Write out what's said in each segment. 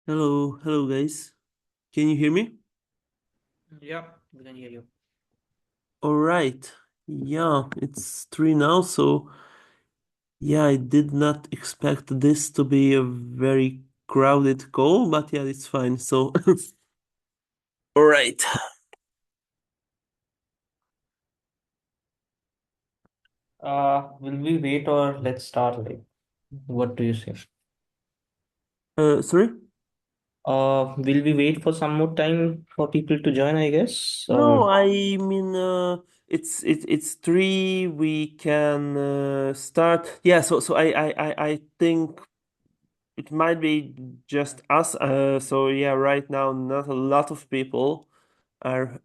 Hello, hello guys. Can you hear me? Yeah, we can hear you. All right. Yeah, it's 3 now, so yeah, I did not expect this to be a very crowded call, but yeah, it's fine. So, all right. Will we wait or let's start? Like, what do you say? Sorry? Will we wait for some more time for people to join, I guess? No, I mean, it's 3. We can start. Yeah, so I think it might be just us. So yeah, right now not a lot of people are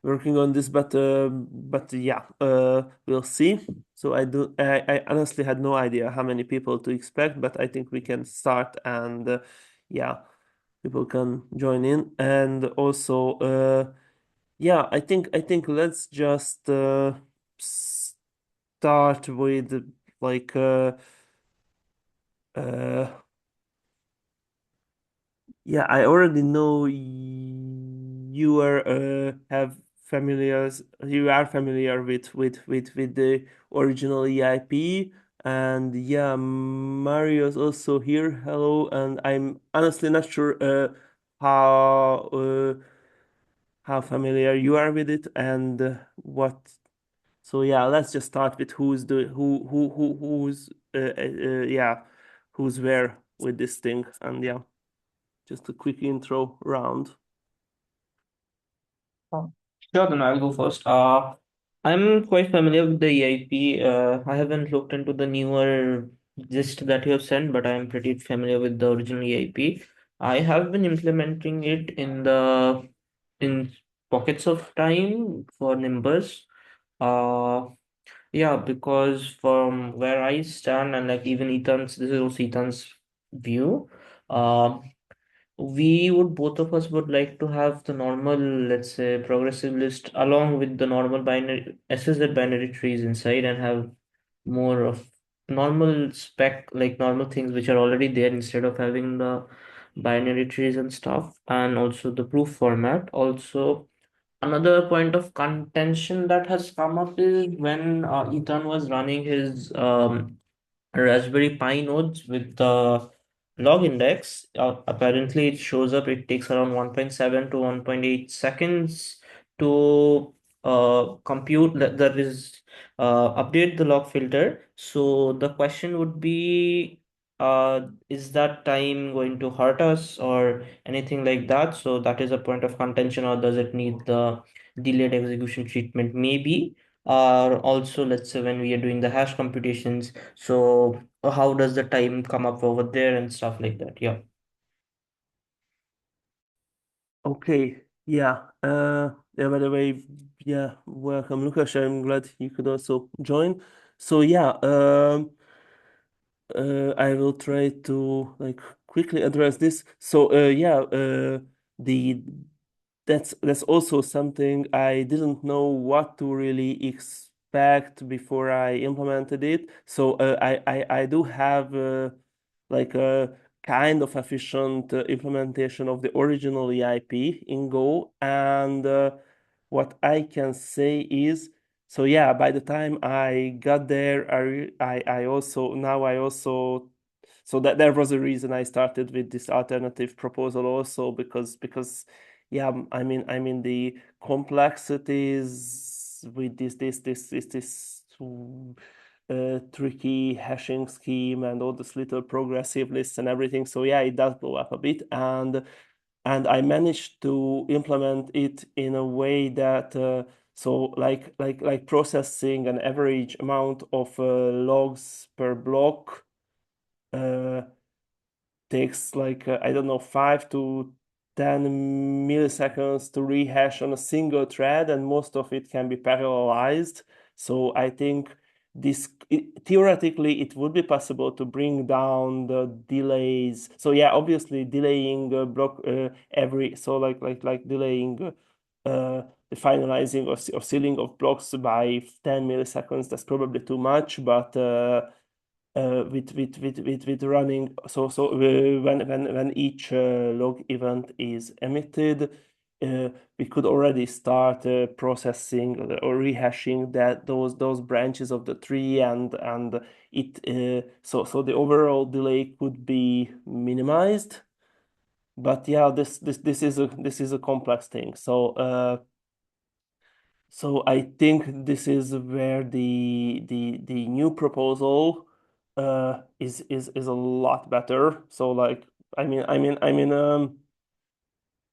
working on this, but yeah, we'll see. So I honestly had no idea how many people to expect, but I think we can start and yeah, people can join in. And also yeah, I think let's just start with like uh yeah, I already know you are you are familiar with the original EIP, and yeah, Mario's also here. Hello, and I'm honestly not sure how uh, how familiar you are with it and what. So yeah, let's just start with who's yeah, who's where with this thing, and yeah. Just a quick intro round. Uh, Sure, then I'll go first. I'm quite familiar with the EIP. I haven't looked into the newer list that you have sent, but I'm pretty familiar with the original EIP. I have been implementing it in pockets of time for Nimbus. Uh, Yeah, because from where I stand and like even Ethan's, this is also Ethan's view. Uh, we would both of us would like to have the normal, let's say, progressive list along with the normal binary SSZ binary trees inside and have more of normal spec, like normal things which are already there instead of having the binary trees and stuff, and also the proof format. Also, another point of contention that has come up is when Ethan was running his Raspberry Pi nodes with the log index. Apparently, it shows up, it takes around 1.7 to 1.8 seconds to compute that is update the log filter. So the question would be, is that time going to hurt us or anything like that? So that is a point of contention, or does it need the delayed execution treatment? Maybe. Also, let's say when we are doing the hash computations, so how does the time come up over there and stuff like that? Yeah. Okay, yeah. Yeah, by the way, yeah, welcome, Lucas. I'm glad you could also join. So yeah, I will try to like quickly address this. So yeah, the that's also something I didn't know what to really expect before I implemented it. So I do have like a kind of efficient implementation of the original EIP in Go, and what I can say is, so yeah, by the time I got there, I also now I also so that there was a reason I started with this alternative proposal also because yeah, I mean the complexities with this tricky hashing scheme and all this little progressive lists and everything. So yeah, it does blow up a bit, and I managed to implement it in a way that so like processing an average amount of logs per block uh, takes like I don't know 5 to 10 milliseconds to rehash on a single thread, and most of it can be parallelized. So I think theoretically it would be possible to bring down the delays. So yeah, obviously delaying block every so like delaying the finalizing of sealing of blocks by 10 milliseconds, that's probably too much, but with running. When each log event is emitted, uh, we could already start processing or rehashing those branches of the tree, and it so the overall delay could be minimized. But yeah, this is a complex thing. So I think this is where the new proposal is a lot better. So like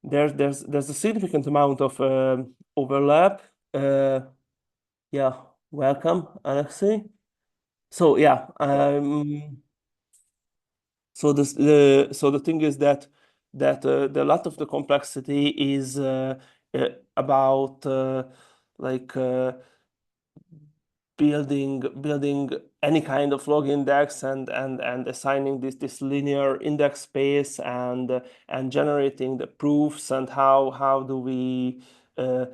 there's a significant amount of overlap. Uh, yeah, welcome, Alexei. So yeah, so the thing is that the lot of the complexity is about like building any kind of log index and assigning this linear index space and generating the proofs and how do we uh,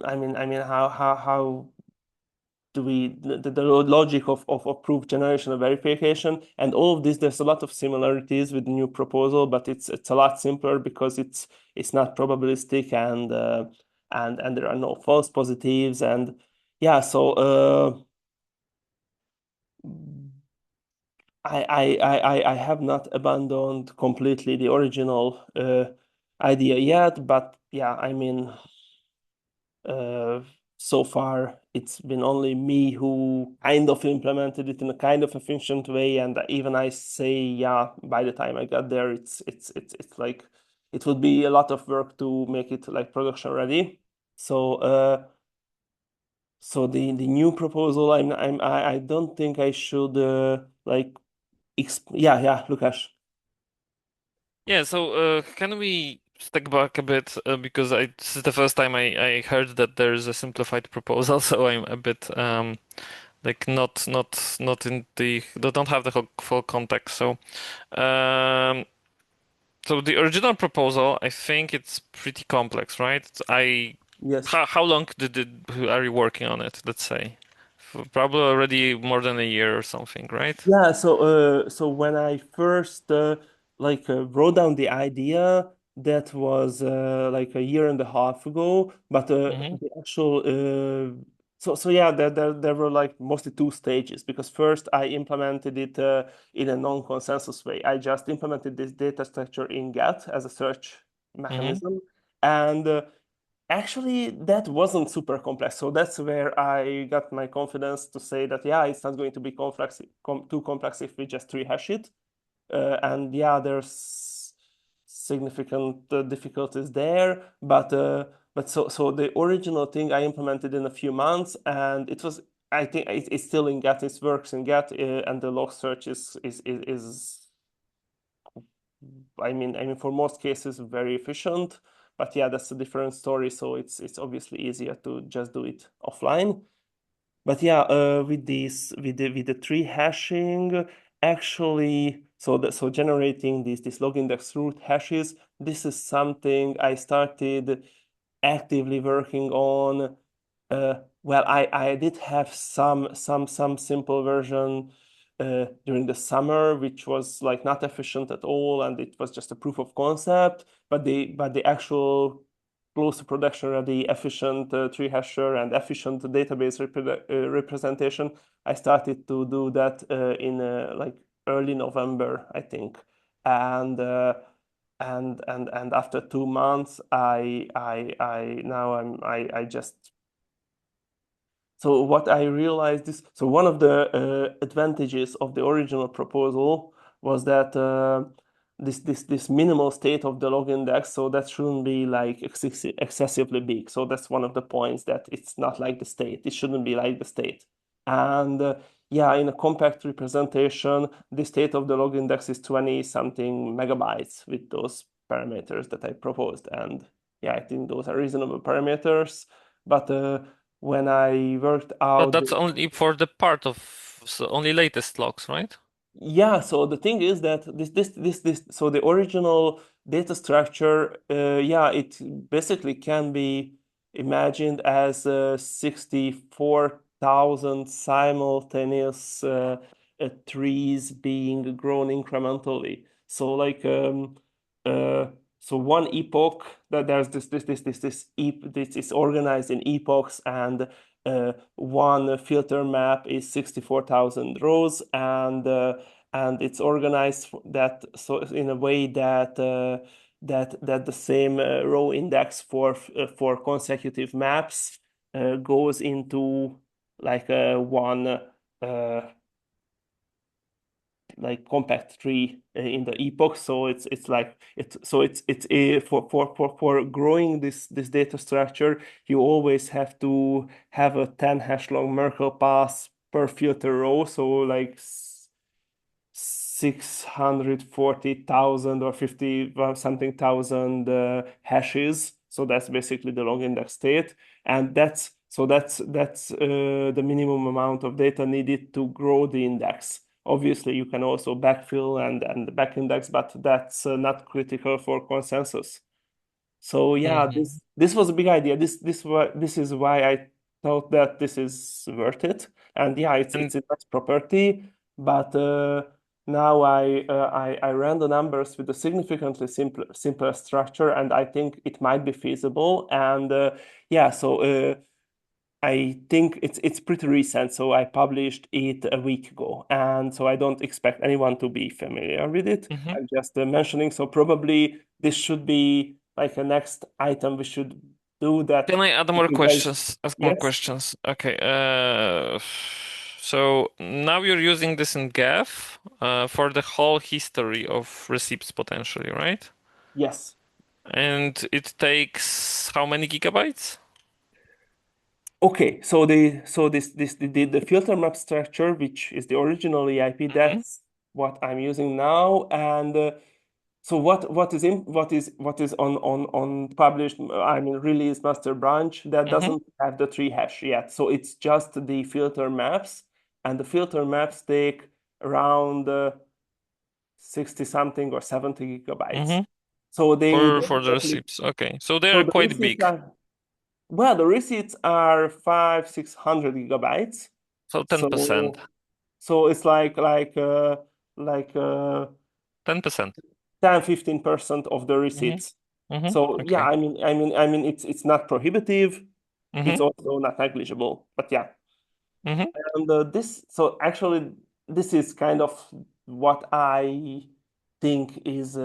how do we the logic of proof generation and verification and all of this. There's a lot of similarities with the new proposal, but it's a lot simpler because it's not probabilistic and there are no false positives. And yeah, so I have not abandoned completely the original idea yet, but yeah, uh, so far it's been only me who kind of implemented it in a kind of efficient way, and even I say, yeah, by the time I got there, it's like it would be a lot of work to make it like production ready. So the new proposal, I don't think I should like yeah, Lukasz. Yeah, so can we step back a bit because this is the first time I heard that there is a simplified proposal, so I'm a bit like not in the don't have the whole full context. Um, so the original proposal, I think it's pretty complex, right? Yes. How long are you working on it? Let's say probably already more than a year or something, right? Yeah, so when I first wrote down the idea, that was like a year and a half ago, but Mm-hmm. the actual so yeah, there were like mostly two stages, because first I implemented it in a non-consensus way. I just implemented this data structure in Get as a search Mm-hmm. mechanism, and actually, that wasn't super complex. So that's where I got my confidence to say that, yeah, it's not going to be too complex if we just rehash it. And yeah, there's significant difficulties there, but so the original thing I implemented in a few months, and it was, I think it's still in Get, it works in Get, and the log search is for most cases very efficient, but yeah, that's a different story. So it's obviously easier to just do it offline. But yeah, with this with the tree hashing, actually, so generating this log index root hashes, this is something I started actively working on. Well, I did have some simple version during the summer, which was like not efficient at all, and it was just a proof of concept. But the actual close to production ready, efficient tree hasher and efficient database representation, I started to do that in like early November, I think, and. And after 2 months, I now I just so what I realized is, so one of the advantages of the original proposal was that this minimal state of the log index, so that shouldn't be like excessively big. So that's one of the points, that it's not like the state. It shouldn't be like the state. And yeah, in a compact representation, the state of the log index is 20 something megabytes with those parameters that I proposed. And yeah, I think those are reasonable parameters. But when I worked But out that's only for the part of so only latest logs, right? yeah, so the thing is that so the original data structure, yeah, it basically can be imagined as 64 1,000 simultaneous trees being grown incrementally. So like uh, so one epoch that there's this is organized in epochs, and one filter map is 64,000 rows, and it's organized that so in a way that that the same row index for consecutive maps goes into like one uh, like compact tree in the epoch. So it's like it's for growing this data structure, you always have to have a 10 hash long Merkle pass per filter row. So like 640,000 or 50 something thousand hashes. So that's basically the long index state, and that's the minimum amount of data needed to grow the index. Obviously, you can also backfill and back index, but that's not critical for consensus. So yeah, Hmm. this was a big idea. This is why I thought that this is worth it. And yeah, And it's a nice property, but now I ran the numbers with a significantly simpler structure, and I think it might be feasible. And yeah, so I think it's pretty recent. So I published it a week ago, and so I don't expect anyone to be familiar with it. mhm. I'm just mentioning. So probably this should be like a next item we should do Can that. I add If more you guys, questions? Ask more yes, questions. Okay. So now you're using this in Geth for the whole history of receipts potentially, right? yes. And it takes how many gigabytes? Okay, so the filter map structure, which is the original EIP, Hmm. that's what I'm using now. And so what is on published, I mean release master branch, that Hmm. doesn't have the tree hash yet. So it's just the filter maps, and the filter maps take around 60 something or 70 gigabytes. Hmm. So they For the definitely, receipts. Okay. So they so are the quite receipts big. are, well, the receipts are 600 gigabytes. So 10%. So so it's like 10%. 10-15% of the Hmm. receipts. Hmm. So yeah, Okay. I mean it's not prohibitive. It's Hmm. also not negligible. But yeah, Hmm. and this so actually this is kind of what I think is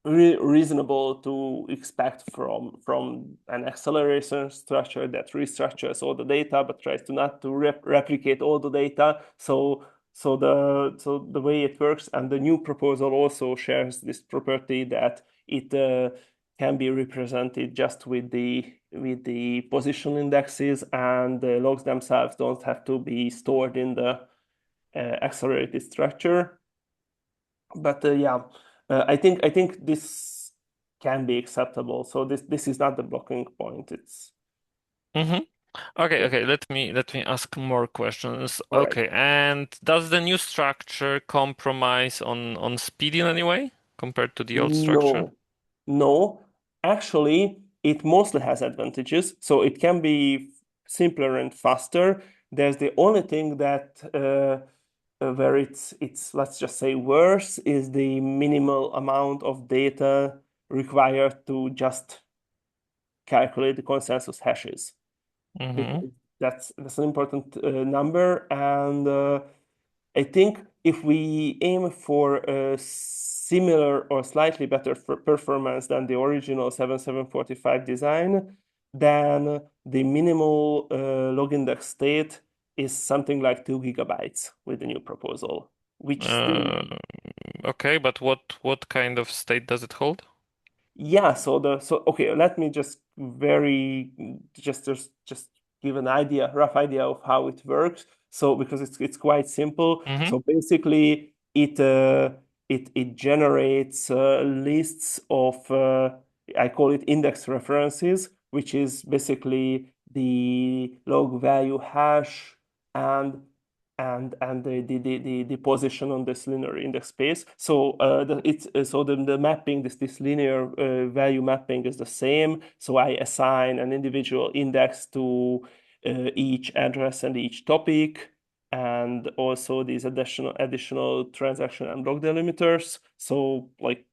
reasonable to expect from an acceleration structure that restructures all the data but tries to not to replicate all the data. So the way it works, and the new proposal also shares this property that it can be represented just with the position indexes, and the logs themselves don't have to be stored in the accelerated structure. But yeah, I think this can be acceptable. So this is not the blocking point. It's Hmm. Okay, yeah. okay. Let me ask more questions. All right. Okay, and does the new structure compromise on speed in any way compared to the old structure? No, no. Actually, it mostly has advantages. So it can be simpler and faster. There's the only thing that where it's let's just say worse is the minimal amount of data required to just calculate the consensus hashes, Mm-hmm. because that's an important number. And I think if we aim for a similar or slightly better performance than the original 7745 design, then the minimal log index state is something like 2 gigabytes with the new proposal, which still, Uh, okay, but what kind of state does it hold? yeah, so okay, let me just give an idea, rough idea of how it works. So because it's quite simple. Mm-hmm. So basically it generates lists of I call it index references, which is basically the log value hash and the position on this linear index space. So the mapping, this linear value mapping is the same. So I assign an individual index to each address and each topic, and also these additional transaction and block delimiters. So like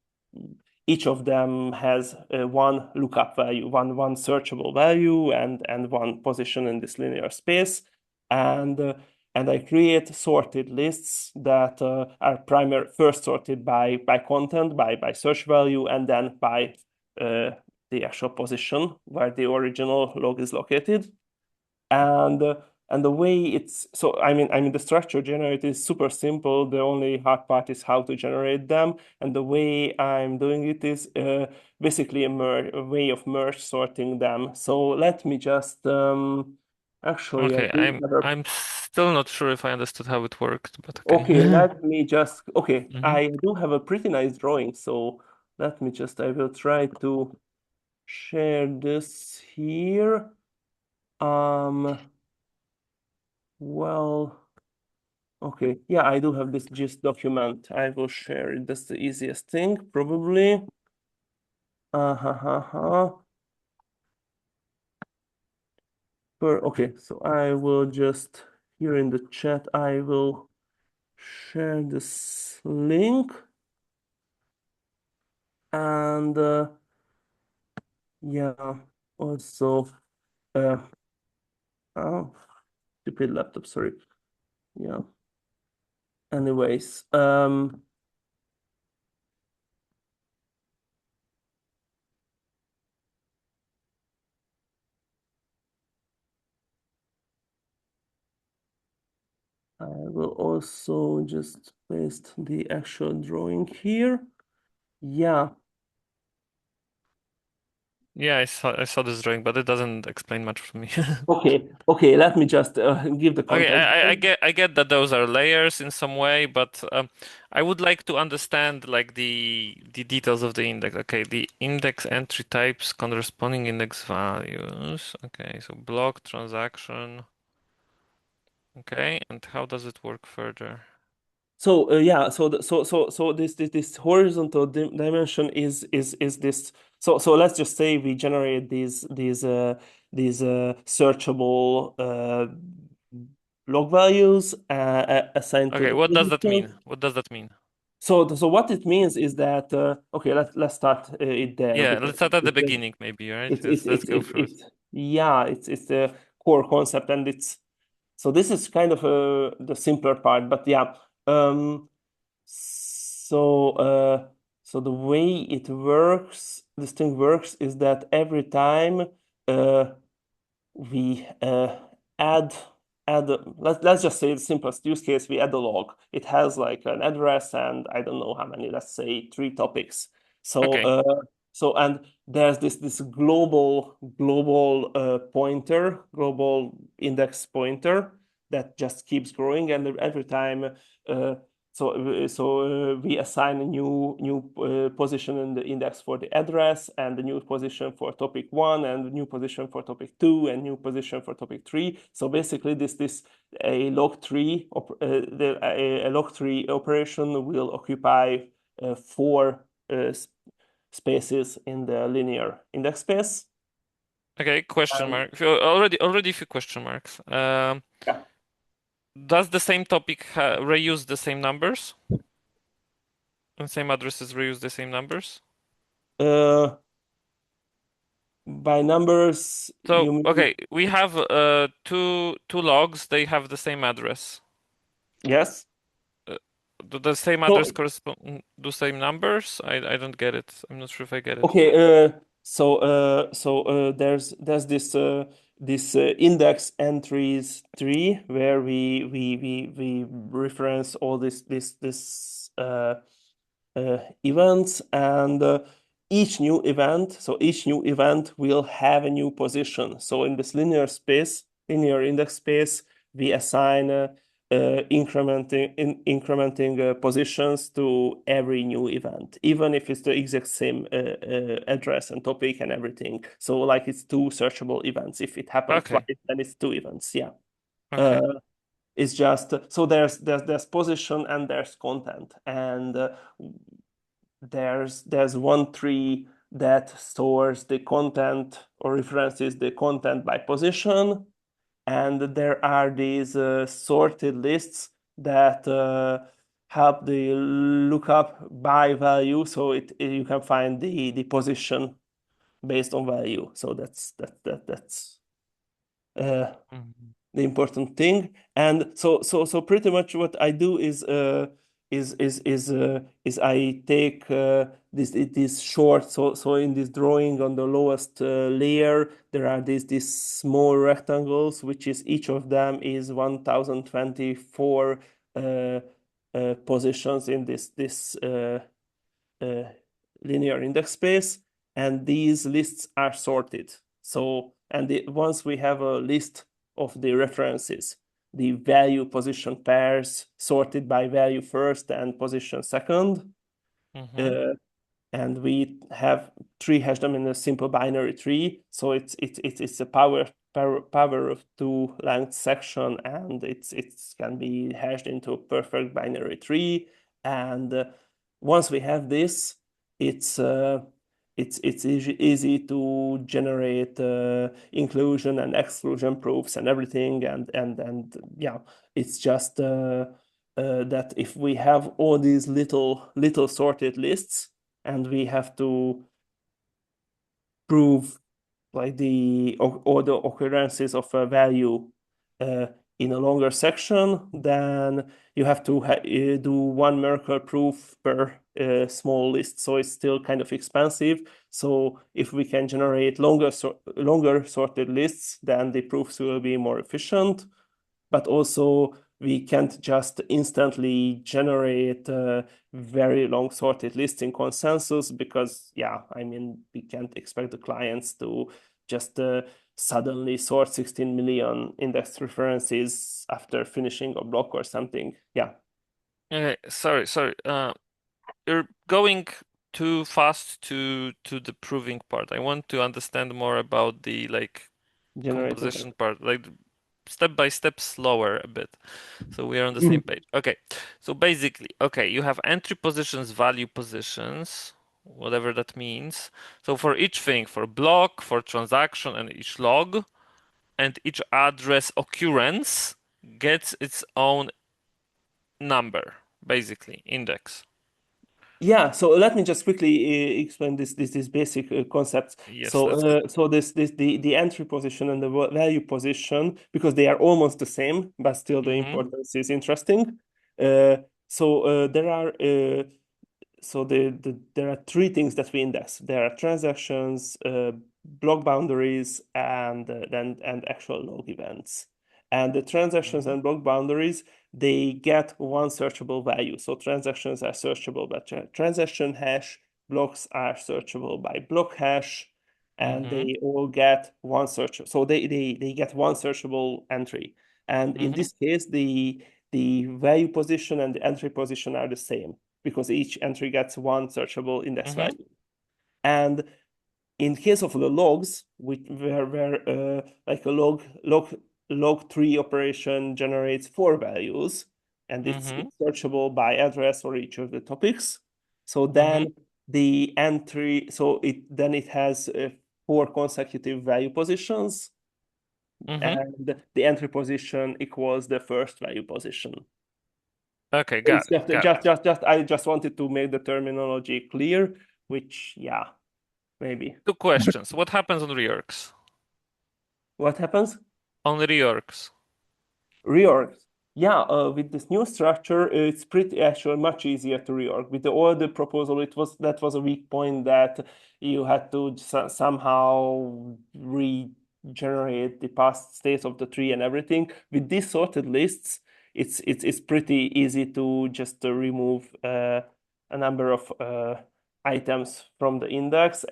each of them has one lookup value, one searchable value, and one position in this linear space, and uh, and I create sorted lists that are first sorted by content, by search value, and then by uh, the actual position where the original log is located. And and the way it's so I mean the structure generated is super simple. The only hard part is how to generate them. And the way I'm doing it is basically a way of merge sorting them. So let me just actually I Okay, do have a I'm still not sure if I understood how it worked, but okay. okay, let me just okay, hmm I do have a pretty nice drawing, so let me just I will try to share this here. Um well, okay, yeah, I do have this gist document. I will share it. That's the easiest thing, probably. Ha ha ha. Okay, so I will just here in the chat, I will share this link, and yeah, also uh oh, stupid laptop, sorry. Yeah. Anyways, I will also just paste the actual drawing here. Yeah. Yeah, I saw this drawing, but it doesn't explain much for me. Okay, let me just give the Okay, context. I get that those are layers in some way, but I would like to understand like the details of the index. Okay, the index entry types corresponding index values. Okay, so block transaction. Okay, and how does it work further? So yeah, so this horizontal dimension is this. So let's just say we generate these searchable log values assigned to Okay, the what does that mean? position. What does that mean? So what it means is that okay, let's start it there Yeah, because let's start at the beginning, maybe, right? Let's go through it. yeah, it's the core concept, and it's so this is kind of the simpler part, but yeah. Um, so so the way this thing works is that every time uh, we add let's just say the simplest use case, we add a log. It has like an address and I don't know how many, let's say three topics. So Okay, and there's this global pointer, global index pointer that just keeps growing, and every time we assign a new position in the index for the address, and the new position for topic one, and the new position for topic two, and new position for topic three. So basically, this a log tree a log tree operation will occupy four spaces in the linear index space. okay. Question And mark. Already a few question marks. yeah, Does the same topic reuse the same numbers? And same addresses reuse the same numbers? uh, by numbers, So, you mean okay, we have two logs. They have the same address. yes? Uh, do the same address So correspond to same numbers? I don't get it. I'm not sure if I get it. okay, there's this index entries tree where we reference all this events, and each new event will have a new position. So in this linear index space, we assign incrementing positions to every new event, even if it's the exact same address and topic and everything. So like it's two searchable events. If it happened twice, Okay, then it's two events. Yeah. okay, Uh, it's just so there's position and there's content, and there's one tree that stores the content or references the content by position, and there are these sorted lists that help the lookup by value, so you can find the position based on value. So that's uh, Mhm. the important thing. And so pretty much what I do is I take this short. So in this drawing on the lowest layer, there are these small rectangles, which is each of them is 1024 positions in this uh, linear index space, and these lists are sorted. So, once we have a list of the references, the value position pairs sorted by value first and position second, Mhm. uh, and we have hash them in a simple binary tree. So it's a power of two length section, and it can be hashed into a perfect binary tree. And once we have this, it's uh, it's easy to generate inclusion and exclusion proofs and everything. And yeah, it's just that if we have all these little sorted lists, and we have to prove like all the occurrences of a value uh, in a longer section, then you have to do one Merkle proof per small list. So it's still kind of expensive. So if we can generate longer sorted lists, then the proofs will be more efficient. But also we can't just instantly generate very long sorted lists in consensus, because yeah, I mean, we can't expect the clients to just suddenly sort 16 million index references after finishing a block or something. Yeah, Okay, sorry. You're going too fast to the proving part. I want to understand more about the like generating. composition part, like step by step, slower a bit, so we are on the same Mhm. page. Okay, so basically, okay, you have entry positions, value positions, whatever that means. So for each thing, for block, for transaction, and each log, and each address occurrence gets its own number, basically index. Yeah, so let me just quickly explain this basic concepts. Yes, So that's good. so this the entry position and the value position, because they are almost the same, but still the Mm-hmm. importance is interesting. Uh, there are there are three things that we index. There are transactions, block boundaries, and actual log events. And the transactions Mm-hmm. and block boundaries, they get one searchable value. So transactions are searchable by transaction hash, blocks are searchable by block hash, and Mm-hmm. they all get one search. So they get one searchable entry. And in Mm-hmm. this case, the value position and the entry position are the same, because each entry gets one searchable index Mm-hmm. value. And in case of the logs, where like a log tree operation generates four values, and Mm-hmm. it's searchable by address or each of the topics. So Mm-hmm. then the entry, so it has four consecutive value positions, Mm-hmm. and the entry position equals the first value position. Okay, It's got it, got it. I just wanted to make the terminology clear, which, yeah, maybe. Two questions. What happens on reorgs? What happens? On reorgs. Reorg. Yeah, with this new structure, it's pretty actually much easier to reorg. With the older proposal, that was a weak point, that you had to somehow regenerate the past states of the tree and everything. With these sorted lists, it's pretty easy to just remove a number of items from the index.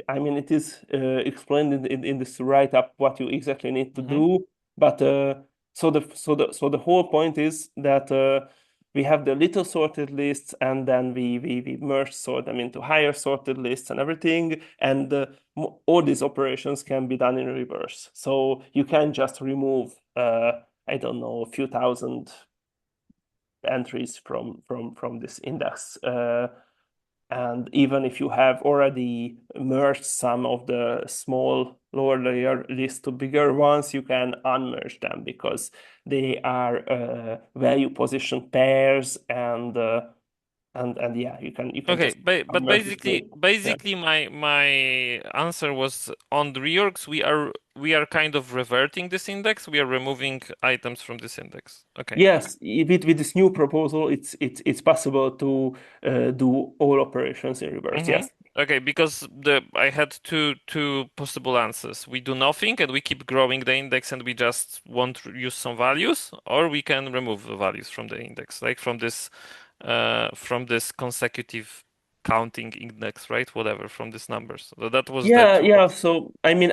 I mean, it is explained in this write-up what you exactly need to Mm-hmm. do, but the whole point is that we have the little sorted lists, and then we merge sort them into higher sorted lists and everything, and all these operations can be done in reverse. So you can just remove I don't know, a few thousand entries from this index. And even if you have already merged some of the small lower layer lists to bigger ones, you can unmerge them because they are value position pairs, and yeah, you can Okay, just but unmerge this way. Yeah. basically my answer was on the reorgs we are kind of reverting this index. We are removing items from this index. Okay. Yes, with this new proposal, it's possible to do all operations in reverse. Mm-hmm. Yes. Okay, because the I had two possible answers. We do nothing and we keep growing the index and we just want to use some values, or we can remove the values from the index, like from this consecutive counting index, right? Whatever, from these numbers. So that was the Yeah, two yeah. options. So I mean,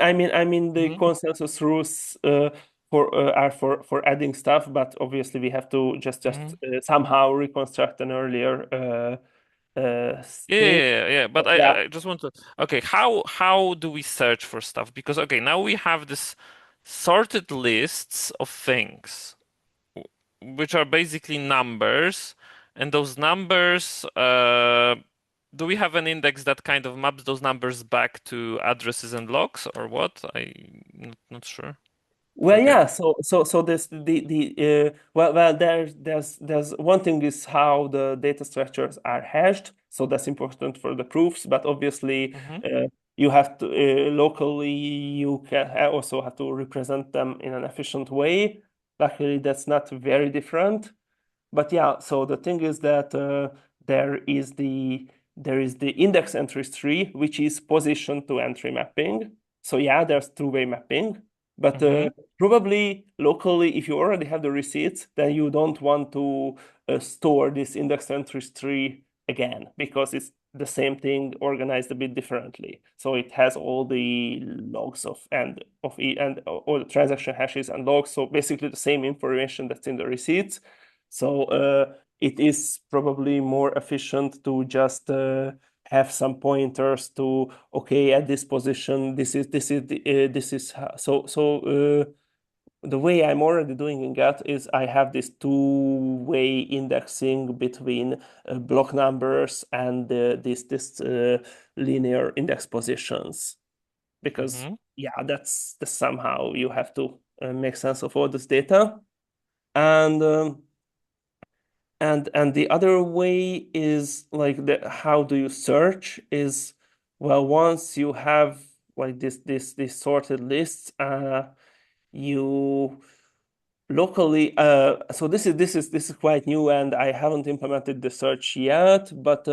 the Mm-hmm. consensus rules are for adding stuff, but obviously we have to just Mm-hmm. somehow reconstruct an earlier Yeah, yeah, state. yeah, yeah. But But yeah, I just want to. Okay, how do we search for stuff? Because okay, now we have this sorted lists of things, which are basically numbers, and those numbers, do we have an index that kind of maps those numbers back to addresses and logs, or what? I'm not sure. well, Forget. yeah. So this well, there's one thing is how the data structures are hashed. So that's important for the proofs. But obviously, Mm-hmm. you have to locally you can also have to represent them in an efficient way. Luckily, that's not very different. But yeah, so the thing is that there is the there is the index entries tree, which is position to entry mapping. So yeah, there's two-way mapping, but Mm-hmm. probably locally, if you already have the receipts, then you don't want to store this index entries tree again because it's the same thing organized a bit differently. So it has all the logs and all the transaction hashes and logs. So basically the same information that's in the receipts. So it is probably more efficient to just have some pointers to okay at this position this is the way I'm already doing in Get is I have this two-way indexing between block numbers and this linear index positions because Mm-hmm. yeah that's somehow you have to make sense of all this data and the other way is like how do you search is well once you have like this sorted lists you locally so this is quite new and I haven't implemented the search yet but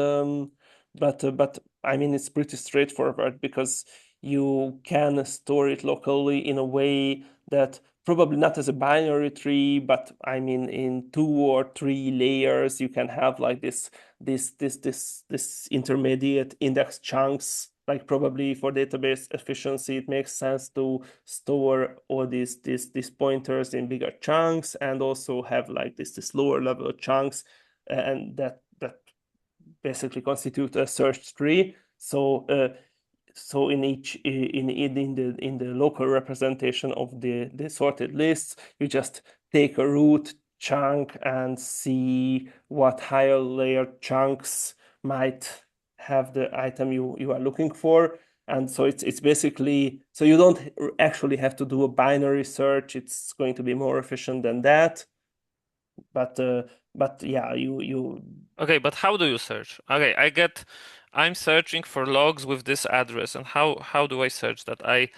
I mean it's pretty straightforward because you can store it locally in a way that probably not as a binary tree but I mean in two or three layers you can have like this intermediate index chunks like probably for database efficiency it makes sense to store all these pointers in bigger chunks and also have like this lower level chunks and that basically constitute a search tree. So in each in the local representation of the sorted lists, you just take a root chunk and see what higher layer chunks might have the item you are looking for. And so it's basically so you don't actually have to do a binary search. It's going to be more efficient than that. But uh, but yeah, you Okay, but how do you search? Okay, I'm searching for logs with this address, and how do I search that? I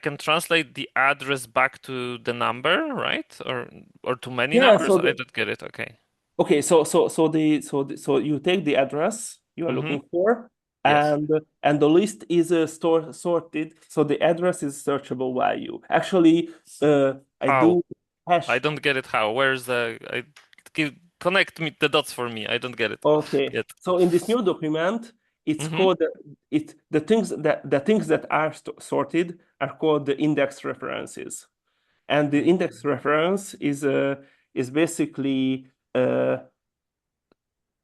can translate the address back to the number, right? Or to many yeah. numbers? So I don't get it. Okay. okay, so you take the address you are Mm-hmm. looking for, Yes. and the list is sorted, so the address is searchable value. Actually, I How? do I hash. don't get it. How? Where's connect me the dots for me? I don't get it Okay, yet. so in this new document, it's Mm-hmm. called the things that are sorted are called the index references, and the index reference is basically uh,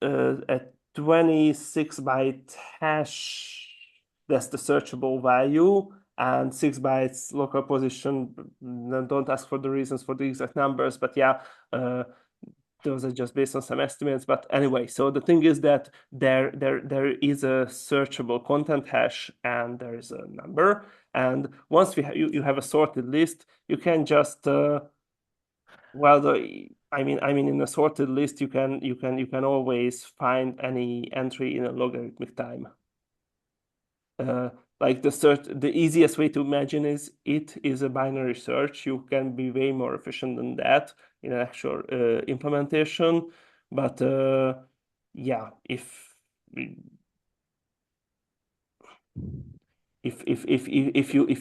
a 26 byte hash. That's the searchable value, and 6 bytes local position. Don't ask for the reasons for the exact numbers, but yeah, uh, those are just based on some estimates. But anyway, so the thing is that there is a searchable content hash and there is a number. And once you have a sorted list, you can just well, I mean, in a sorted list, you can always find any entry in a logarithmic time. Uh, like the easiest way to imagine is a binary search. You can be way more efficient than that in an actual implementation. But yeah, if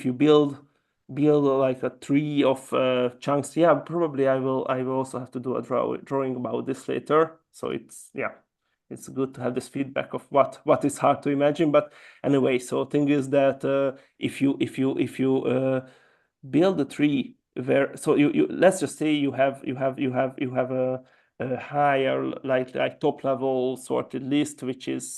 you build like a tree of chunks, yeah, probably I will also have to do a drawing about this later. So it's good to have this feedback of what is hard to imagine. But anyway, so thing is that if you build a tree where, so you let's just say you have a higher, like top level sorted list, which is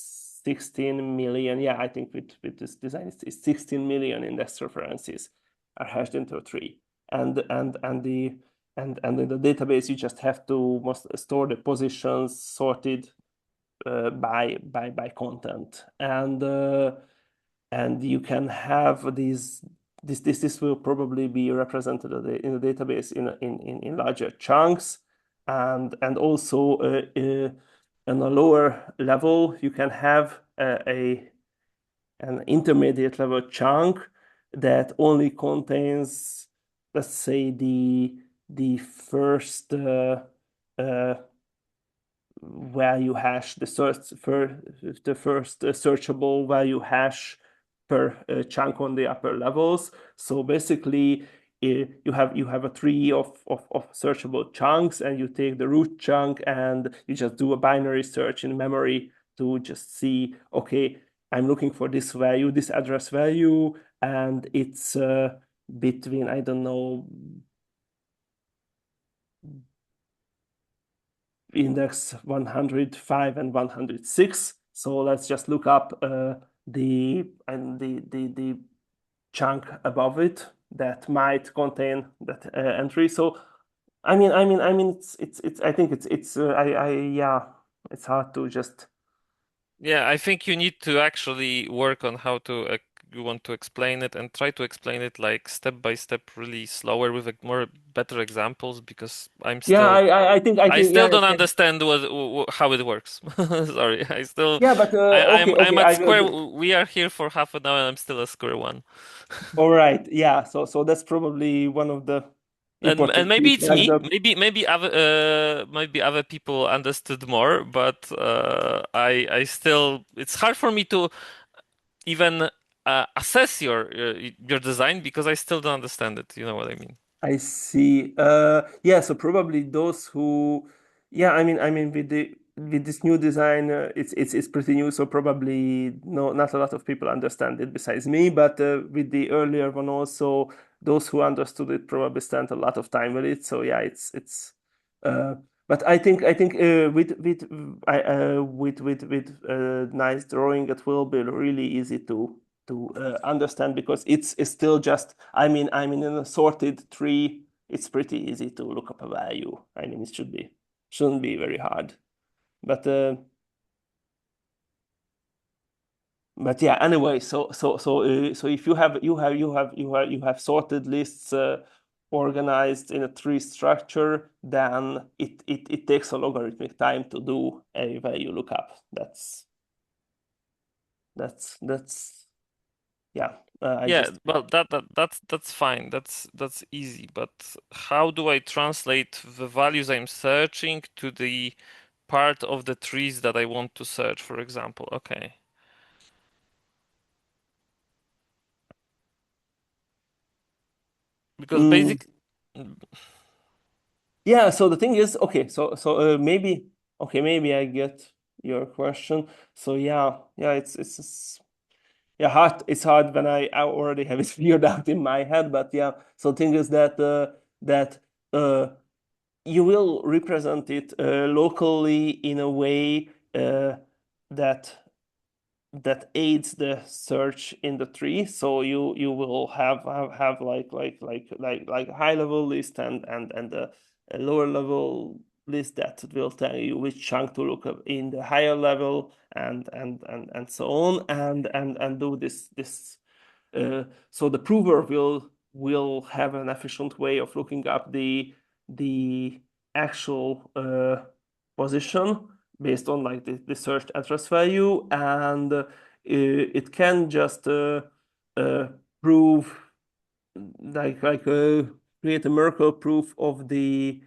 16 million. Yeah, I think with this design it's 16 million index references are hashed into a tree. And in the database you just have to must store the positions sorted by content. And you can have this will probably be represented in the database in larger chunks. And also on a lower level you can have an intermediate level chunk that only contains, let's say, the first uh, value hash, the first searchable value hash per chunk on the upper levels. So basically, you have a tree of searchable chunks, and you take the root chunk and you just do a binary search in memory to just see, okay, I'm looking for this value, this address value, and it's between, I don't know, index 105 and 106. So let's just look up the chunk above it that might contain that entry. So I mean, it's I think it's I yeah, it's hard to just. Yeah, I think you need to actually work on how to you want to explain it and try to explain it like step by step, really slower with more better examples because Yeah, I I think yeah, still don't understand how it works. Sorry, yeah, but I'm okay, at I will square. do. We are here for half an hour and I'm still at square one. All right, yeah. So that's probably one of the And important maybe things. it's Like me. the Maybe other people understood more, but I still it's hard for me to even assess your design because I still don't understand it. You know what I mean? I see. Yeah, so probably those who, yeah, I mean, with this new design, it's pretty new, so probably no, not a lot of people understand it besides me. But with the earlier one also, those who understood it probably spent a lot of time with it. So yeah, it's. Uh, but I think with nice drawing, it will be really easy to understand because it's still just, I mean in a sorted tree it's pretty easy to look up a value. I mean, it shouldn't be very hard. But yeah, anyway, so if you have sorted lists organized in a tree structure, then it takes a logarithmic time to do a value lookup. That's yeah. I Yeah, just well, that's fine. That's easy. But how do I translate the values I'm searching to the part of the trees that I want to search, for example? Okay. Because mm, basic, yeah, so the thing is, okay, so maybe, okay, maybe I get your question. So yeah, it's yeah, hard. It's hard when I already have it figured out in my head. But yeah, so thing is that uh, you will represent it locally in a way that that aids the search in the tree. So you will have like high level list and a lower level list that will tell you which chunk to look up in the higher level and so on and do this. So the prover will have an efficient way of looking up the actual position based on like the searched address value, and it can just prove like create a Merkle proof of the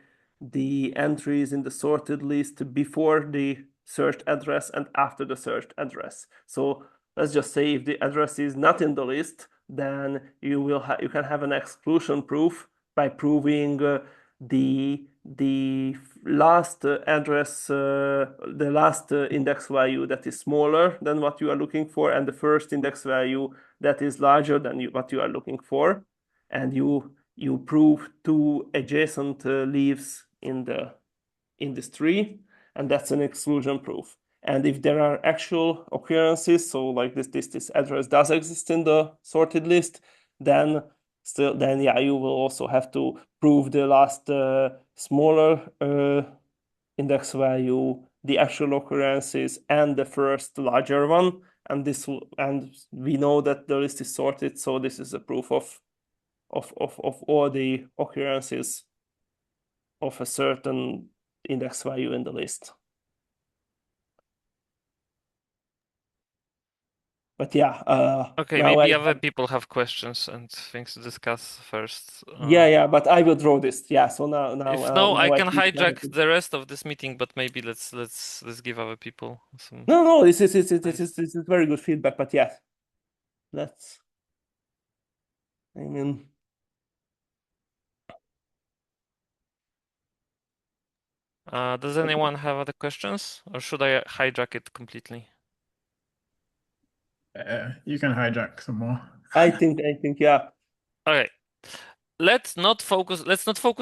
entries in the sorted list before the searched address and after the searched address. So let's just say if the address is not in the list, then you can have an exclusion proof by proving the last address, the last index value that is smaller than what you are looking for, and the first index value that is larger than what you are looking for, and you prove two adjacent leaves in this tree, and that's an exclusion proof. And if there are actual occurrences, so like this address does exist in the sorted list, then yeah, you will also have to prove the last smaller index value, the actual occurrences, and the first larger one. And we know that the list is sorted, so this is a proof of all the occurrences of a certain index value in the list. But yeah, Okay, now I maybe other people have questions and things to discuss first. yeah, but I will draw this. Yeah, so If no, I now I can think hijack the rest of this meeting, but maybe let's give other people some. no, Nice. this is very good feedback. But yeah, let's. I mean, Does anyone have other questions, or should I hijack it completely? You can hijack some more. I think yeah, Okay, let's not focus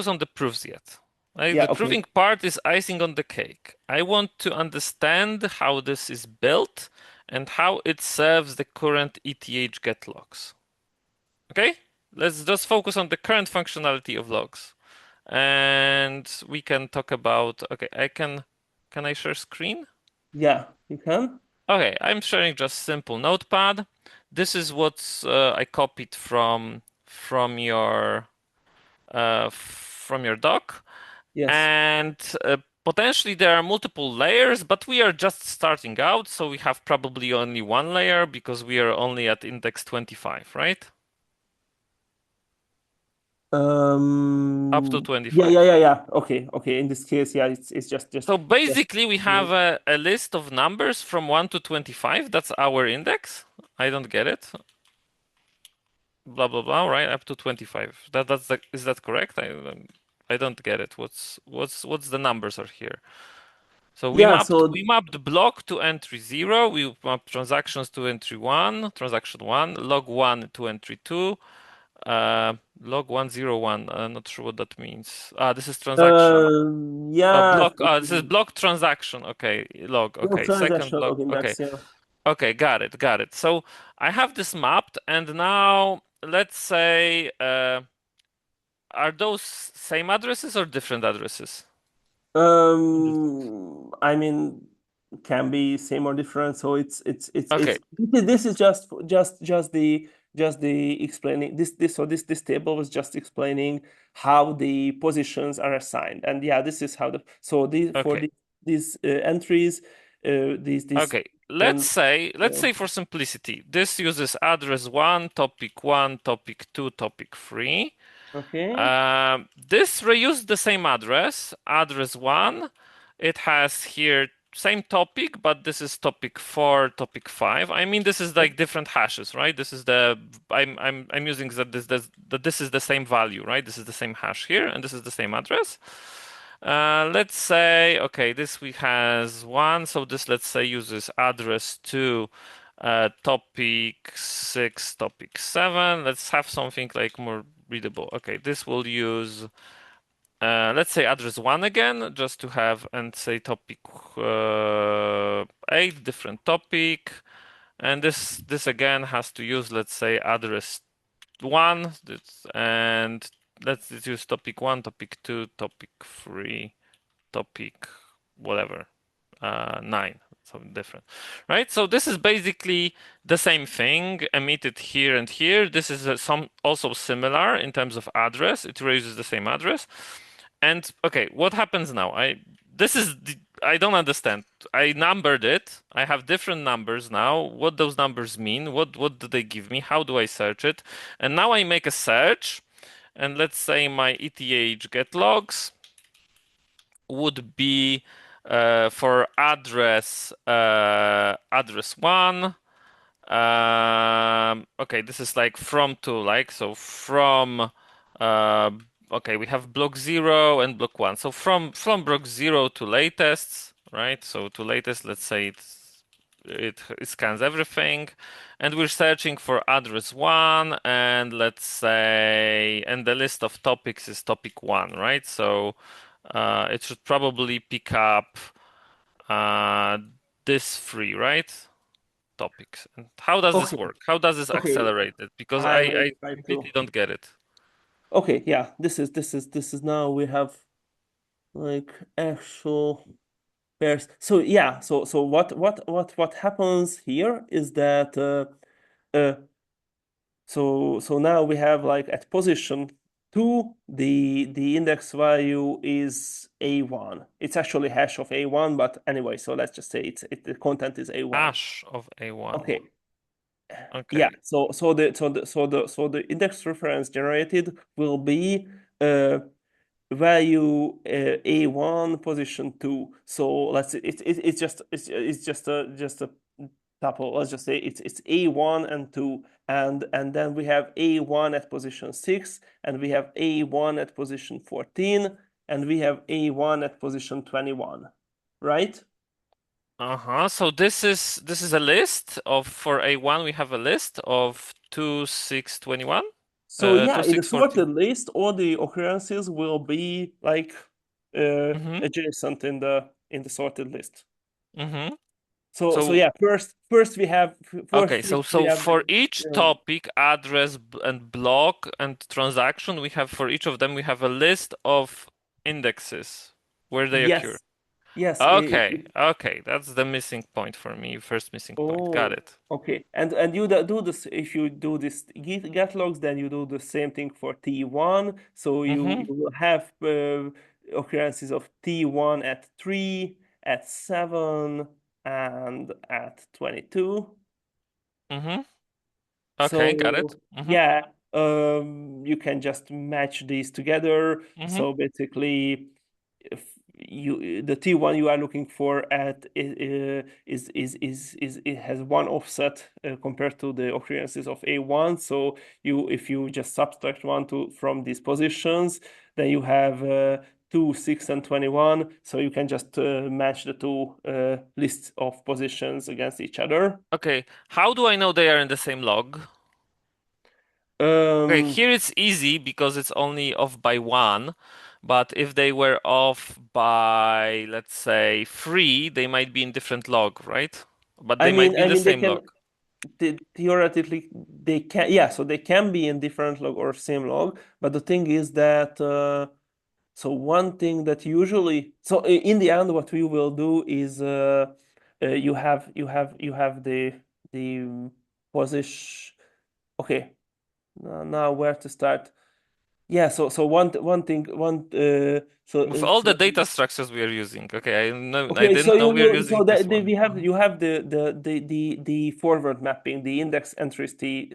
on the proofs yet. Right? yeah, The okay, proving part is icing on the cake. I want to understand how this is built and how it serves the current ETH get logs. Okay, let's just focus on the current functionality of logs, and we can talk about. Okay, can I share screen? yeah, you can. Okay, I'm sharing just simple notepad. This is what I copied from your doc, Yes. and potentially there are multiple layers, but we are just starting out, so we have probably only one layer because we are only at index 25, right? Up to Yeah, 25. yeah. Okay. In this case, yeah, it's So just basically, we have a list of numbers from 1 to 25. That's our index. I don't get it. Blah blah blah. Right, up to 25. Is that correct? I don't get it. What's the numbers are here? So we yeah. mapped So we mapped block to entry 0. We mapped transactions to entry 1, transaction 1, log 1 to entry 2, log 101. Not sure what that means. This is transaction. yeah, Block. This is block transaction. Okay, log. no Okay, second transactional log. log Okay, index. Yeah. okay, got it, got it. So I have this mapped, and now let's say, are those same addresses or different addresses? I mean, can be same or different. So Okay, this is just the explaining this table was just explaining how the positions are assigned, and yeah, this is how the so the for okay, these entries, these okay. Let's can say, let's yeah. say for simplicity, this uses address 1, topic 2, topic 3. Okay. This reused the same address 1. It has here same topic, but this is topic 4, topic 5. I mean, this is like different hashes, right? This is the I'm using that this is the same value, right? This is the same hash here, and this is the same address. Let's say, okay, this we has 1, so this let's say uses address 2, topic 6, topic 7. Let's have something like more readable. Okay, this will use, let's say address 1 again, just to have, and say topic 8, different topic. And this again has to use, let's say, address 1, and let's use topic 1, topic 2, topic 3, topic, whatever, 9, something different, right? So this is basically the same thing emitted here and here. This is some also similar in terms of address. It raises the same address. And okay, what happens now? I don't understand. I numbered it. I have different numbers now. What those numbers mean? What do they give me? How do I search it? And now I make a search, and let's say my ETH get logs would be for address one. Okay, this is like from to like so from uh, okay, we have block 0 and block 1. So from block 0 to latest, right? So to latest, let's say it scans everything, and we're searching for address 1, and let's say and the list of topics is topic 1, right? So it should probably pick up uh, this 3, right? Topics. And how does this Okay, work? How does this okay. accelerate it? Because I will I try completely to. don't get it. Okay, yeah. This is now we have like actual pairs. So yeah. So what happens here is that uh so now we have like at position 2 the index value is A1. It's actually hash of A1, but anyway, so let's just say the content is A1. Hash of A1. Okay. Yeah, Okay. so the index reference generated will be uh value A1 position 2. So let's say it's just a tuple. Let's just say it's A1 and 2, and then we have A1 at position 6, and we have A1 at position 14, and we have A1 at position 21, right? Uh-huh. So this is a list of for A1 we have a list of 2, 6, 21. So yeah, 2, in the 6, 14. sorted list, all the occurrences will be like Mm-hmm. adjacent in the sorted list. Mm-hmm. So So yeah, first we have okay, so the for each topic, address and block and transaction, we have for each of them we have a list of indexes where they occur. yes, yes. Okay, okay, that's the missing point for me. First missing point. Got Oh, it. okay. And you do this if you do this get logs, then you do the same thing for T1. So you Mm-hmm. you will have occurrences of T1 at 3, at 7, and at 22. Mm-hmm. Okay, got it. So Mm-hmm. yeah, you can just match these together. Mm-hmm. So basically, if the T1 you are looking for at is it has one offset compared to the occurrences of A1. So if you just subtract one from these positions, then you have 2, 6, and 21. So you can just match the two lists of positions against each other. Okay, how do I know they are in the same log? Okay, Um, here it's easy because it's only off by 1, but if they were off by, let's say, 3, they might be in different log, right? But I they might mean, be in I the mean, they same can log. theoretically they can, yeah, so they can be in different log or same log. But the thing is that so one thing that usually so in the end, what we will do is you have the position. Okay, now where to start? Yeah, so one thing one so With all the so data structures we are using. Okay, I Okay, so didn't know we are so using this that one. we have you have the forward mapping, the index entries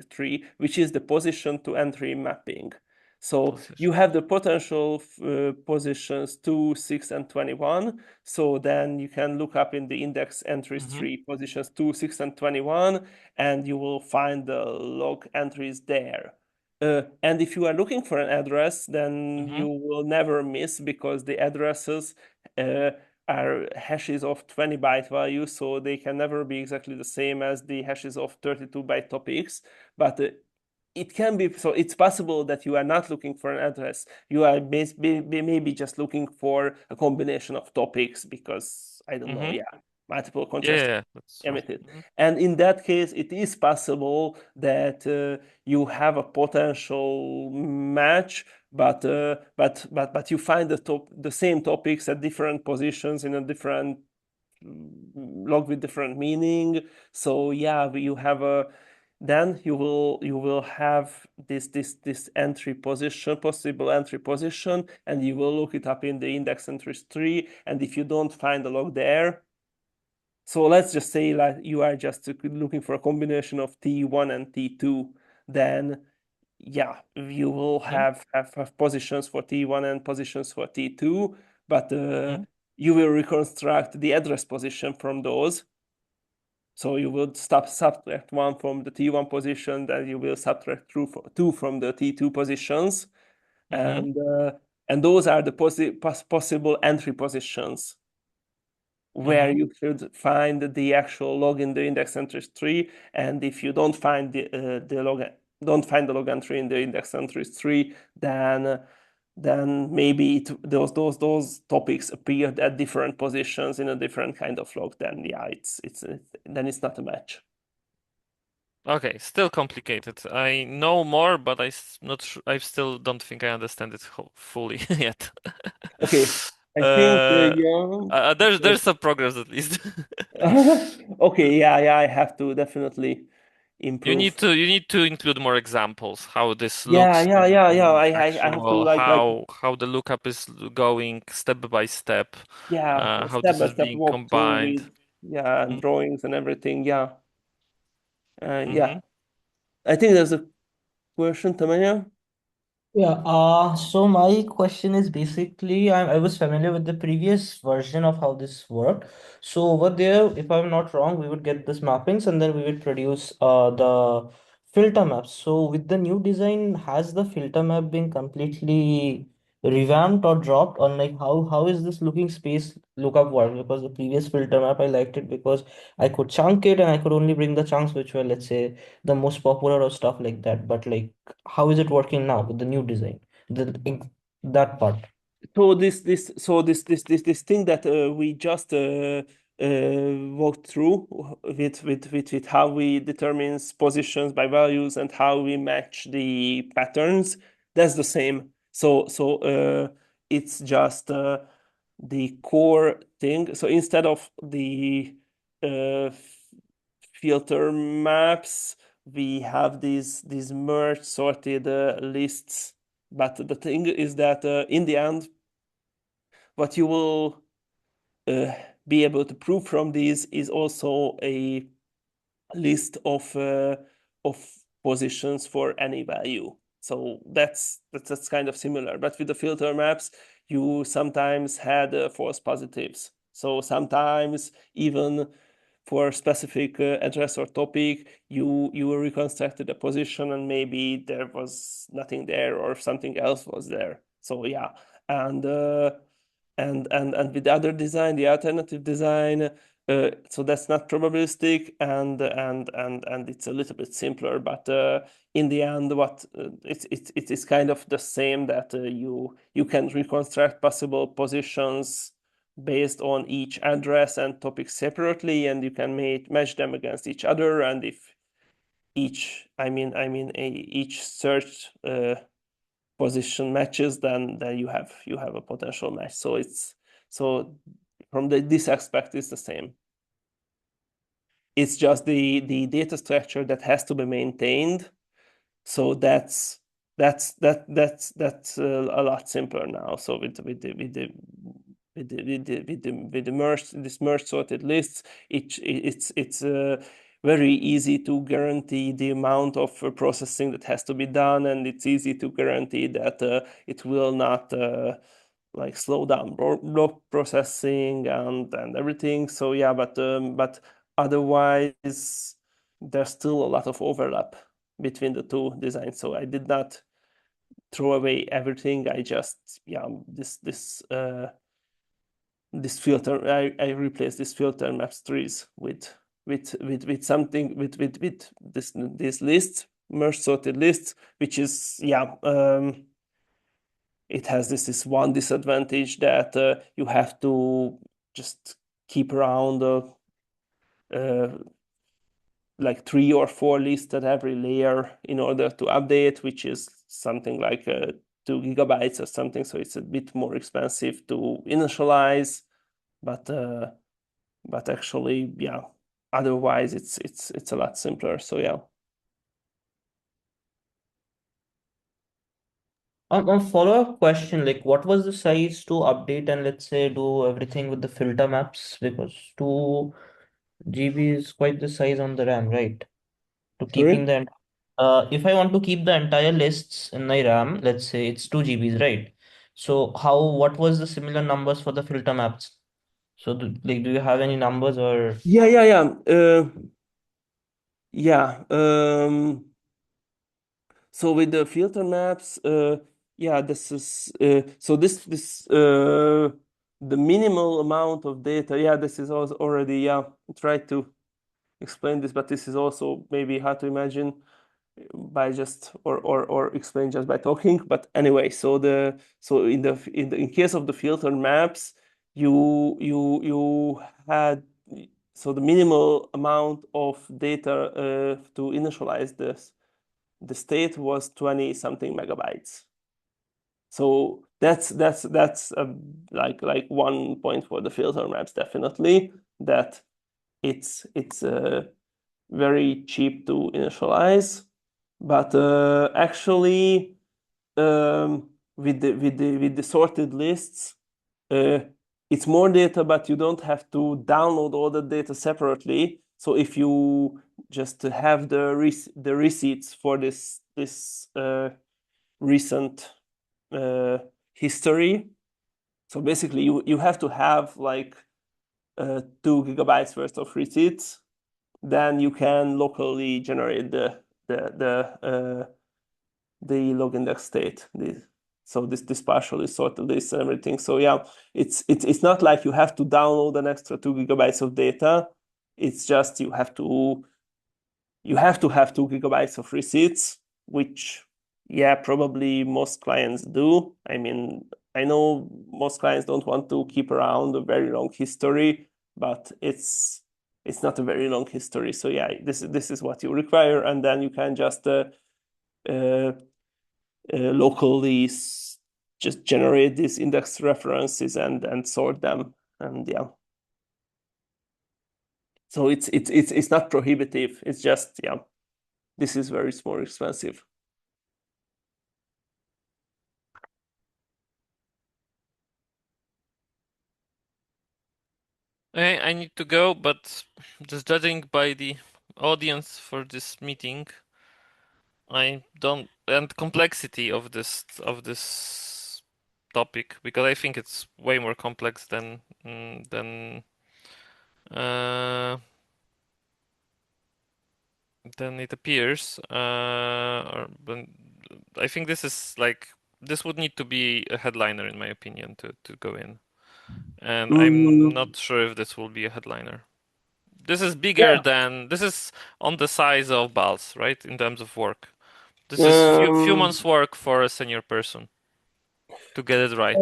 tree, which is the position to entry mapping. So you Position. have the potential positions 2, 6, and 21. So then you can look up in the index entries Mm-hmm. tree positions 2, 6, and 21, and you will find the log entries there. And if you are looking for an address, then Mm-hmm. you will never miss because the addresses uh, are hashes of 20 byte values, so they can never be exactly the same as the hashes of 32 byte topics. But it can be so it's possible that you are not looking for an address. You are maybe just looking for a combination of topics because I don't know, Mm-hmm. yeah, multiple Yeah, yeah, contrast yeah, that's true. emitted. Mm-hmm. And in that case, it is possible that you have a potential match but you find the same topics at different positions in a different log with different meaning. So yeah, you have a then you will have this entry position, possible entry position, and you will look it up in the index entries tree. And if you don't find a log there, so let's just say like you are just looking for a combination of T1 and T2, then yeah, you will Mhm. have positions for T1 and positions for T2, but Mhm. you will reconstruct the address position from those. So you will subtract one from the T1 position, then you will subtract two from the T2 positions, Mhm. and those are the possible entry positions where Mhm. you should find the actual log in the index entries tree. And if you don't find the log entry in the index entries tree, then maybe those topics appeared at different positions in a different kind of log. Then yeah, then it's not a match. Okay, still complicated. I know more, but not I still don't think I understand it fully yet. Okay, I think Uh, yeah. there's some progress at least. Okay, yeah, I have to definitely improve. You need to include more examples, how this Yeah, looks yeah. in I have to actual, like how the lookup is going step by step, yeah, how step this by is step being walk through combined. with yeah, and drawings and everything. Yeah, yeah. Mm-hmm. I think there's a question, Tamania. Yeah, so my question is basically I was familiar with the previous version of how this worked. So over there, if I'm not wrong, we would get this mappings and then we would produce the filter maps. So with the new design, has the filter map been completely revamped or dropped? Or like how is this looking space lookup work? Because the previous filter map I liked it because I could chunk it and I could only bring the chunks which were, let's say, the most popular or stuff like that. But like how is it working now with the new design? That part. So this thing that we just walked through with how we determine positions by values and how we match the patterns, that's the same. So it's just the core thing. So instead of the filter maps, we have these merge sorted lists. But the thing is that in the end, what you will uh, be able to prove from these is also a list of positions for any value. So that's kind of similar. But with the filter maps, you sometimes had false positives. So sometimes even for a specific address or topic, you reconstructed a position and maybe there was nothing there or something else was there. So yeah, and and with the other design, the alternative design, so that's not probabilistic and it's a little bit simpler. But in the end, what it's kind of the same that you can reconstruct possible positions based on each address and topic separately, and you can match them against each other. And if each search position matches, then you have a potential match. So it's so from this aspect is the same. It's just the data structure that has to be maintained. So that's a lot simpler now. So with the merge sorted lists, it's very easy to guarantee the amount of processing that has to be done, and it's easy to guarantee that it will not like slow down block processing and everything. So yeah, but otherwise there's still a lot of overlap between the two designs. So I did not throw away everything. I just yeah this filter I replaced this filter maps trees with something with this list merge sorted lists, which is yeah it has this one disadvantage that you have to just keep around uh, like 3 or 4 lists at every layer in order to update, which is something like 2 GB or something, so it's a bit more expensive to initialize, but actually, yeah, otherwise it's a lot simpler. So yeah. A follow-up question, like what was the size to update and let's say do everything with the filter maps? Because 2 GB is quite the size on the RAM, right? To keeping Sorry? the if I want to keep the entire lists in my RAM, let's say it's 2 GBs, right? So what was the similar numbers for the filter maps? So do you have any numbers or Yeah. Yeah. So with the filter maps, yeah, this is so this the minimal amount of data. Yeah, this is also already, yeah. I tried to explain this, but this is also maybe hard to imagine by just or explain just by talking. But anyway, so in case of the filter maps, you had, so the minimal amount of data to initialize the state was 20 something megabytes. So that's like one point for the filter maps, definitely, that it's very cheap to initialize. But actually, with the sorted lists, uh, it's more data, but you don't have to download all the data separately. So if you just have the receipts for this recent uh, history, so basically you have to have like 2 GB worth of receipts, then you can locally generate the log index state. So this partially sorted list and everything. So yeah, it's not like you have to download an extra 2 GB of data. It's just you have to have 2 GB of receipts, which, yeah, probably most clients do. I mean, I know most clients don't want to keep around a very long history, but it's not a very long history. So yeah, this is what you require, and then you can just uh, locally just generate these index references and sort them, and yeah. So it's not prohibitive. It's just, yeah, this is very more expensive. Okay, I need to go, but just judging by the audience for this meeting, I don't, and complexity of this topic, because I think it's way more complex uh, than it appears. I think this would need to be a headliner in my opinion to go in, and I'm Mm, not sure if this will be a headliner. yeah. This is on the size of BALS, right? In terms of work. This is few Um, months work for a senior person to get it right.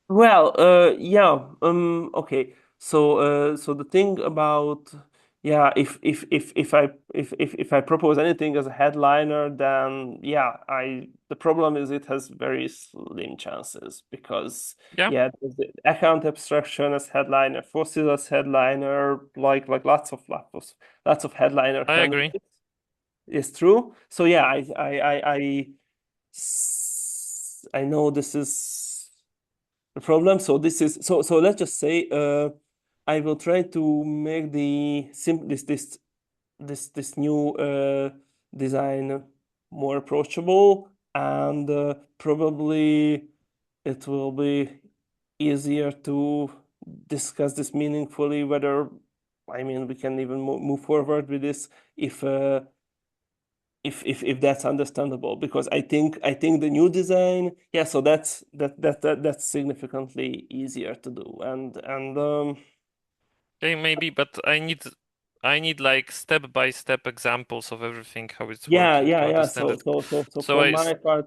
well, yeah. Okay. So the thing about, yeah, if I propose anything as a headliner, then yeah, the problem is it has very slim chances because, Yeah, yeah, there's the account abstraction as headliner, forces as headliner, like lots of headliner I agree. candidates is true. So yeah, I know this is the problem. So this is so let's just say I will try to make the sim this new design more approachable, and probably it will be easier to discuss this meaningfully, whether, I mean, we can even move forward with this if if that's understandable, because I think the new design, yeah, so that's significantly easier to do, and Okay, maybe, but I need like step by step examples of everything how it's yeah, working yeah, to yeah. understand So it. so so so So from I my part,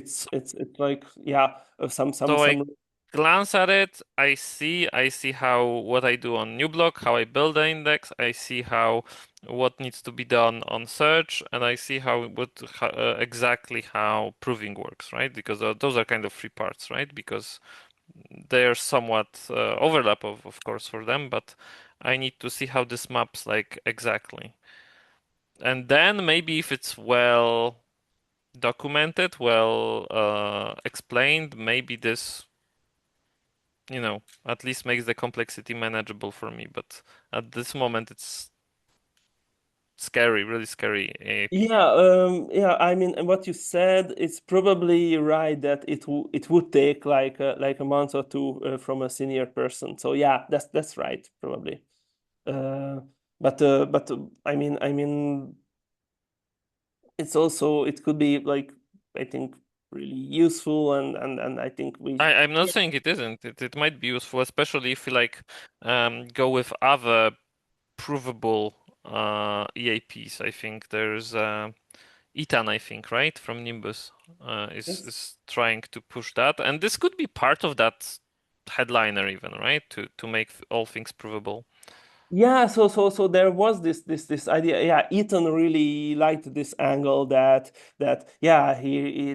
so, it's like, yeah, some so I some. glance at it, I see how what I do on newblock, how I build the index, I see how what needs to be done on search, and I see exactly how proving works, right? Because those are kind of three parts, right? Because they're somewhat overlap of course for them, but I need to see how this maps like exactly. And then maybe if it's well documented, well explained, maybe this, at least makes the complexity manageable for me. But at this moment, it's scary, really scary AAP. Yeah, I mean, and what you said, it's probably right that it would take like a month or two from a senior person. So yeah, that's right, probably. Uh, but I mean, it could be like I think really useful and I think we I'm not yeah. saying it isn't. It might be useful, especially if you like go with other provable EAPs. I think there's Ethan, I think, right, from Nimbus, Yes. is trying to push that, and this could be part of that headliner even, right, to make all things provable. Yeah, so there was this idea. Yeah, Ethan really liked this angle that yeah he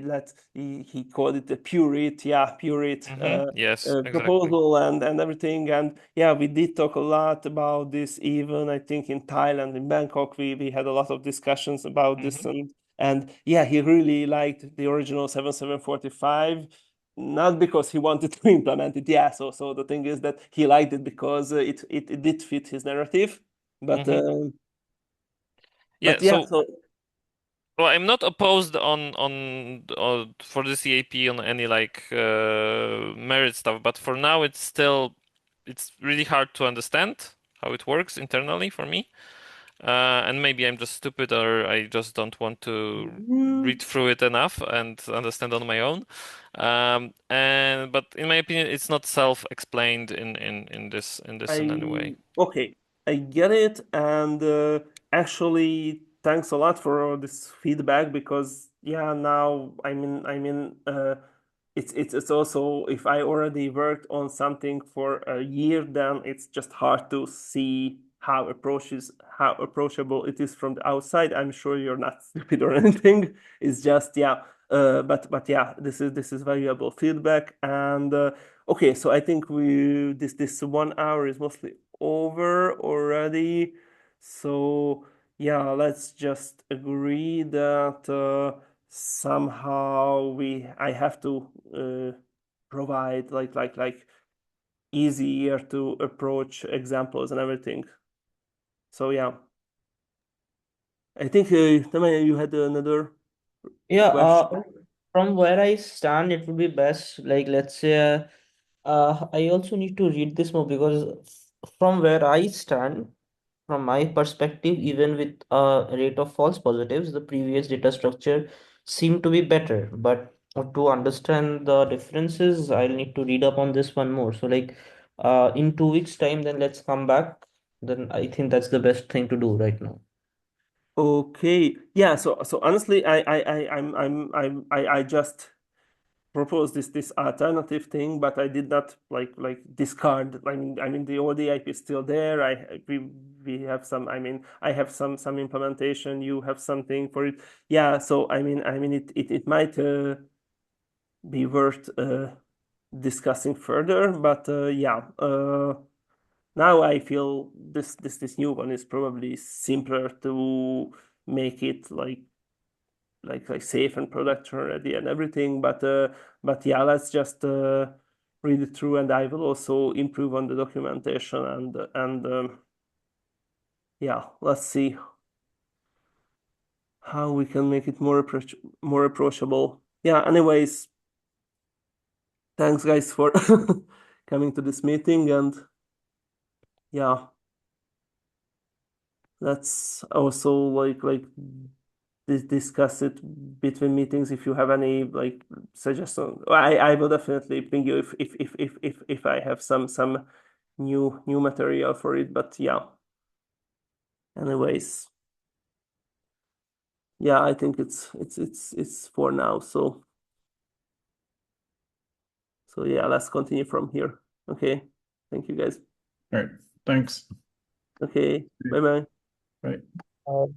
called it the purity, yeah, purity Yes, exactly. proposal and everything. And yeah, we did talk a lot about this. Even I think in Thailand, in Bangkok, we had a lot of discussions about this. hmm And yeah, he really liked the original 7745, not because he wanted to implement it. Yeah, so the thing is that he liked it because it did fit his narrative. But hmm uh, Yeah, but yeah, so so well, I'm not opposed for this EAP on any like merit stuff, but for now it's really hard to understand how it works internally for me. And maybe I'm just stupid or I just don't want to mm, read through it enough and understand on my own. But in my opinion, it's not self-explained in this in any way. okay, I get it, and actually, thanks a lot for all this feedback because yeah, now it's also if I already worked on something for a year, then it's just hard to see how approachable it is from the outside. I'm sure you're not stupid or anything. It's just yeah, but yeah, this is valuable feedback and. Okay, so I think this 1 hour is mostly over already. So yeah, let's just agree that somehow we I have to provide like easier to approach examples and everything. So yeah, I think Tamaya, you had another Yeah, question. from where I stand, it would be best, like, let's say, I also need to read this more because from where I stand, from my perspective, even with a rate of false positives, the previous data structure seemed to be better. But to understand the differences, I'll need to read up on this one more. So, like, in 2 weeks' time, then let's come back. Then I think that's the best thing to do right now. Okay, yeah. So honestly, I just propose this alternative thing, but I did not like discard. I mean the old IP is still there. We have some. I mean I have some implementation. You have something for it. Yeah. So I mean it might be worth discussing further. But yeah. Now I feel this new one is probably simpler to make it like safe and production ready and everything. But yeah, let's just read it through, and I will also improve on the documentation and yeah, let's see how we can make it more approachable. Yeah. Anyways, thanks guys for coming to this meeting, and yeah, let's also discuss it between meetings if you have any like suggestions. I will definitely ping you if I have some new material for it. But yeah, anyways, yeah, I think it's for now. So So yeah, let's continue from here. Okay. Thank you guys. All right. Thanks. Okay. Bye-bye. Bye. Uh,